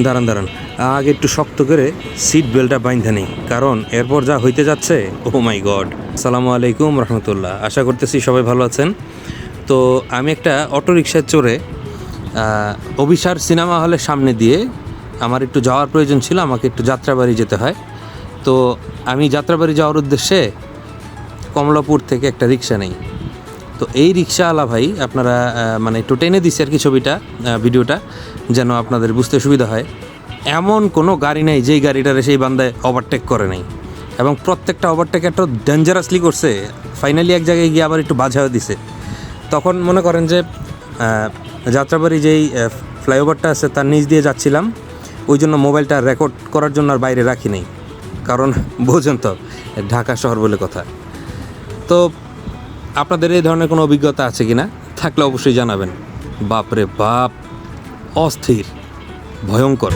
দাঁড়ান দাঁড়ান, আগে একটু শক্ত করে সিট বেল্টটা বাইন্ধে নেই, কারণ এরপর যা হইতে যাচ্ছে, ও মাই গড। আসসালামু আলাইকুম রহমতুল্লাহ, আশা করতেছি সবাই ভালো আছেন। তো আমি একটা অটোরিকশায় চড়ে অভিসার সিনেমা হলের সামনে দিয়ে আমার একটু যাওয়ার প্রয়োজন ছিল, আমাকে একটু যাত্রাবাড়ি যেতে হয়। তো আমি যাত্রাবাড়ি যাওয়ার উদ্দেশ্যে কমলাপুর থেকে একটা রিক্সা নেই। তো এই রিক্সাওয়ালা ভাই, আপনারা মানে একটু টেনে দিচ্ছে আর কি ছবিটা, ভিডিওটা, যেন আপনাদের বুঝতে সুবিধা হয়। এমন কোনো গাড়ি নেই যেই গাড়িটারে সেই বান্দায় ওভারটেক করে নাই, এবং প্রত্যেকটা ওভারটেক এত ডেঞ্জারাসলি করছে, ফাইনালি এক জায়গায় গিয়ে আবার একটু বাঝাও দিছে। তখন মনে করেন যে যাত্রাবাড়ি যেই ফ্লাইওভারটা আছে তার নিচ দিয়ে যাচ্ছিলাম, ওই জন্য মোবাইলটা রেকর্ড করার জন্য আর বাইরে রাখি নাই, কারণ বোঝেন তো ঢাকা শহর বলে কথা। তো আপনাদের এই ধরনের কোনো অভিজ্ঞতা আছে কি না? থাকলে অবশ্যই জানাবেন। বাপরে বাপ, অস্থির, ভয়ঙ্কর।